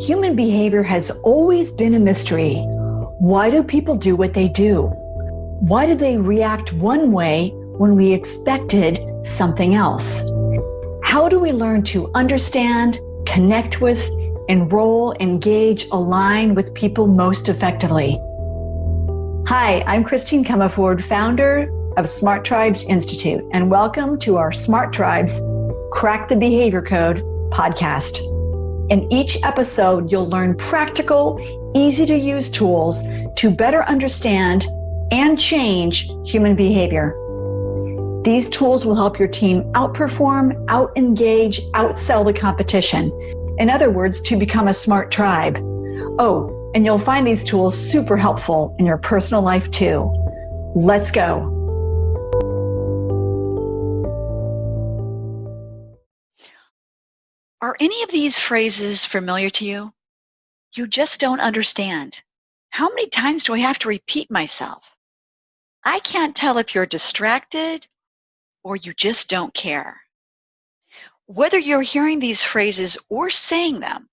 Human behavior has always been a mystery. Why do people do what they do? Why do they react one way when we expected something else? How do we learn to understand, connect with, enroll, engage, align with people most effectively? Hi, I'm Christine Comerford, founder of Smart Tribes Institute, and welcome to our Smart Tribes Crack the Behavior Code podcast. In each episode, you'll learn practical, easy-to-use tools to better understand and change human behavior. These tools will help your team outperform, out-engage, outsell the competition. In other words, to become a smart tribe. Oh, and you'll find these tools super helpful in your personal life too. Let's go. Are any of these phrases familiar to you? You just don't understand. How many times do I have to repeat myself? I can't tell if you're distracted or you just don't care. Whether you're hearing these phrases or saying them,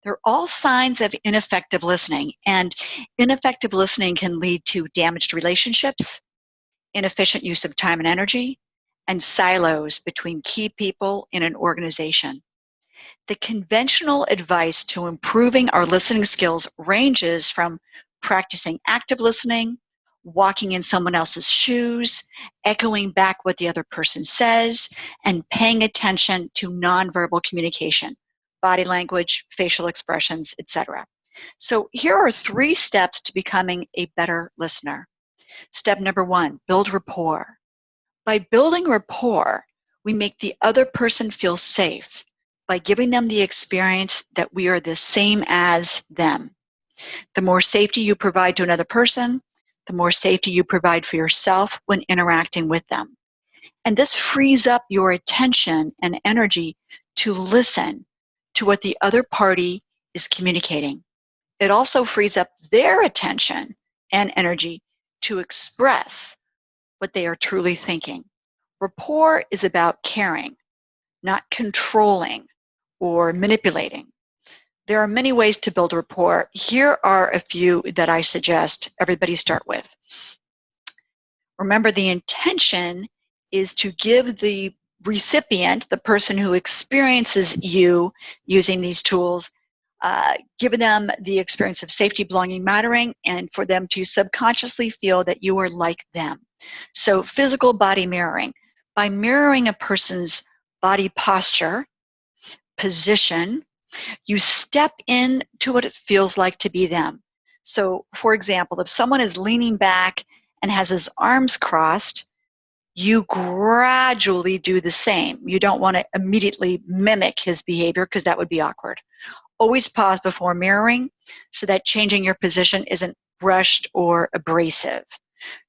they're all signs of ineffective listening, and ineffective listening can lead to damaged relationships, inefficient use of time and energy, and silos between key people in an organization. The conventional advice to improving our listening skills ranges from practicing active listening, walking in someone else's shoes, echoing back what the other person says, and paying attention to nonverbal communication, body language, facial expressions, etc. So here are 3 steps to becoming a better listener. Step number 1, build rapport. By building rapport, we make the other person feel safe by giving them the experience that we are the same as them. The more safety you provide to another person, the more safety you provide for yourself when interacting with them. And this frees up your attention and energy to listen to what the other party is communicating. It also frees up their attention and energy to express what they are truly thinking. Rapport is about caring, not controlling or manipulating. There are many ways to build rapport. Here are a few that I suggest everybody start with. Remember, the intention is to give the recipient, the person who experiences you using these tools, give them the experience of safety, belonging, mattering, and for them to subconsciously feel that you are like them. So physical body mirroring. By mirroring a person's body posture, position, you step into what it feels like to be them. So, for example, if someone is leaning back and has his arms crossed, you gradually do the same. You don't want to immediately mimic his behavior because that would be awkward. Always pause before mirroring so that changing your position isn't rushed or abrasive.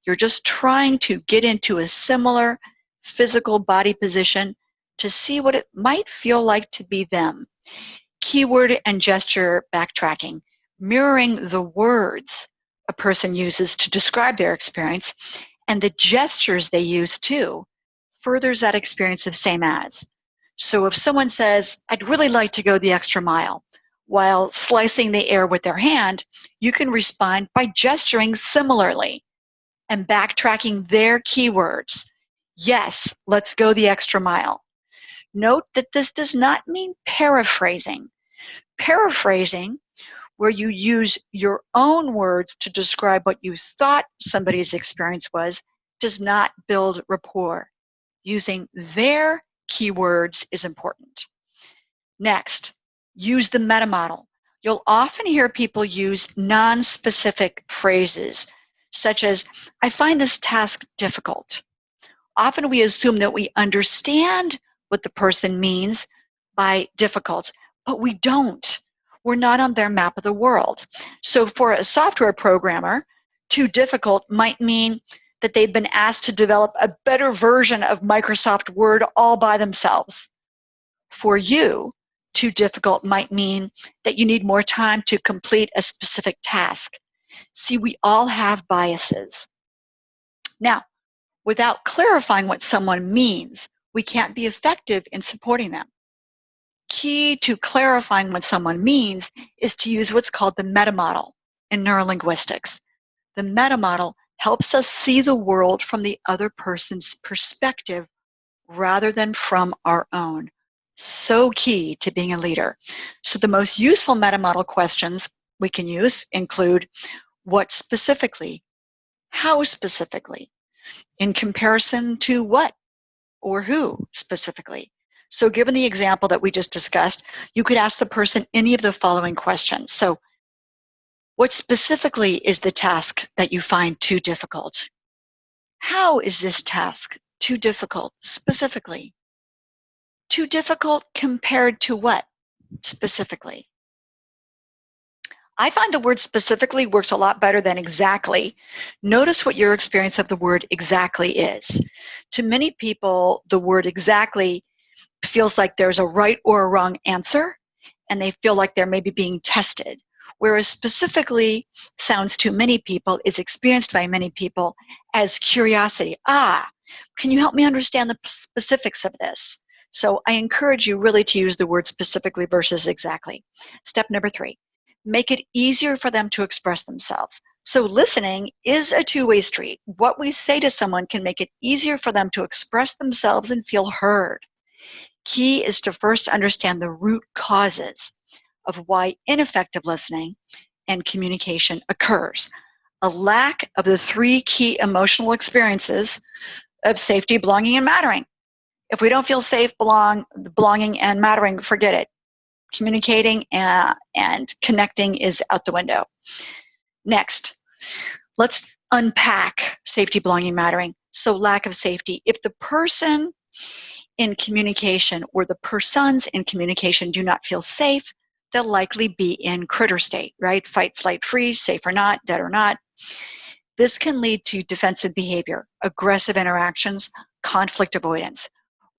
You're just trying to get into a similar physical body position to see what it might feel like to be them. Keyword and gesture backtracking, mirroring the words a person uses to describe their experience and the gestures they use too, furthers that experience of same as. So if someone says, "I'd really like to go the extra mile," while slicing the air with their hand, you can respond by gesturing similarly and backtracking their keywords. Yes, let's go the extra mile. Note that this does not mean paraphrasing. Paraphrasing, where you use your own words to describe what you thought somebody's experience was, does not build rapport. Using their keywords is important. Next, use the meta model. You'll often hear people use non-specific phrases, such as, "I find this task difficult." Often we assume that we understand what the person means by difficult, but we don't. We're not on their map of the world. So for a software programmer, too difficult might mean that they've been asked to develop a better version of Microsoft Word all by themselves. For you, too difficult might mean that you need more time to complete a specific task. See, we all have biases. Now, without clarifying what someone means, we can't be effective in supporting them. key to clarifying what someone means is to use what's called the meta model in neurolinguistics. The meta model helps us see the world from the other person's perspective rather than from our own. So key to being a leader. So the most useful meta model questions we can use include what specifically, how specifically, in comparison to what or who specifically. So given the example that we just discussed, you could ask the person any of the following questions. So what specifically is the task that you find too difficult? How is this task too difficult specifically? Too difficult compared to what specifically? I find the word specifically works a lot better than exactly. Notice what your experience of the word exactly is. To many people, the word exactly feels like there's a right or a wrong answer, and they feel like they're maybe being tested. Whereas specifically sounds to many people, is experienced by many people as curiosity. Can you help me understand the specifics of this? So I encourage you really to use the word specifically versus exactly. Step number 3, make it easier for them to express themselves. So listening is a two-way street. What we say to someone can make it easier for them to express themselves and feel heard. Key is to first understand the root causes of why ineffective listening and communication occurs. A lack of the 3 key emotional experiences of safety, belonging, and mattering. If we don't feel safe, belonging, and mattering, forget it. Communicating and connecting is out the window. Next, let's unpack safety, belonging, mattering. So lack of safety. If the person in communication or the persons in communication do not feel safe, they'll likely be in critter state, right? Fight, flight, freeze, safe or not, dead or not. This can lead to defensive behavior, aggressive interactions, conflict avoidance.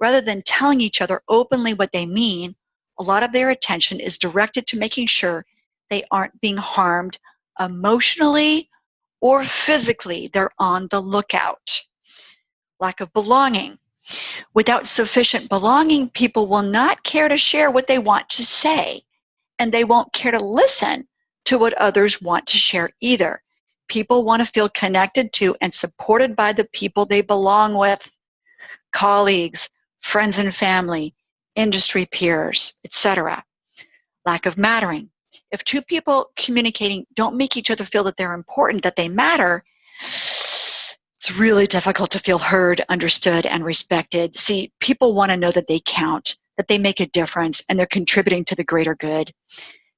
Rather than telling each other openly what they mean, a lot of their attention is directed to making sure they aren't being harmed emotionally or physically. They're on the lookout. Lack of belonging. Without sufficient belonging, people will not care to share what they want to say, and they won't care to listen to what others want to share either. People want to feel connected to and supported by the people they belong with, colleagues, friends and family, industry peers, etc. Lack of mattering. If 2 people communicating don't make each other feel that they're important, that they matter, it's really difficult to feel heard, understood, and respected. See, people want to know that they count, that they make a difference, and they're contributing to the greater good.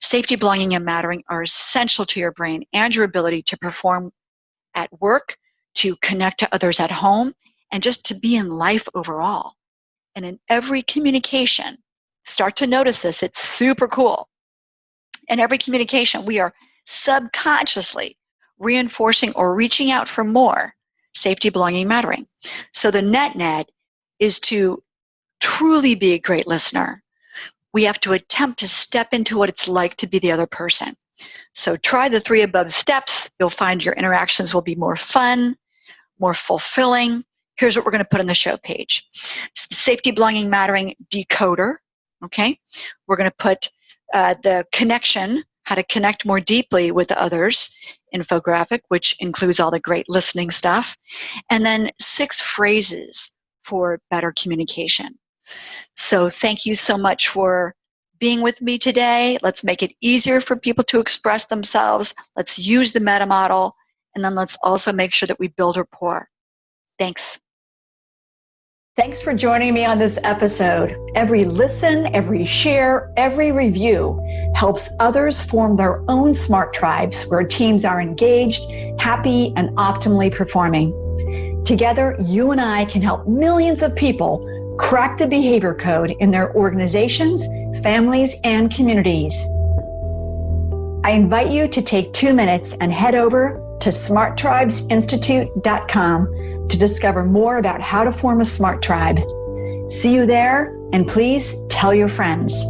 Safety, belonging, and mattering are essential to your brain and your ability to perform at work, to connect to others at home, and just to be in life overall. And in every communication, start to notice this, it's super cool. In every communication, we are subconsciously reinforcing or reaching out for more safety, belonging, mattering. So the net is to truly be a great listener. We have to attempt to step into what it's like to be the other person. So try the 3 above steps. You'll find your interactions will be more fun, more fulfilling. Here's what we're going to put on the show page. It's the safety, belonging, mattering decoder. Okay. We're going to put the connection, how to connect more deeply with others infographic, which includes all the great listening stuff. And then 6 phrases for better communication. So thank you so much for being with me today. Let's make it easier for people to express themselves. Let's use the meta model. And then let's also make sure that we build rapport. Thanks. Thanks for joining me on this episode. Every listen, every share, every review helps others form their own smart tribes where teams are engaged, happy, and optimally performing. Together, you and I can help millions of people crack the behavior code in their organizations, families, and communities. I invite you to take 2 minutes and head over to smarttribesinstitute.com to discover more about how to form a smart tribe. See you there, and please tell your friends.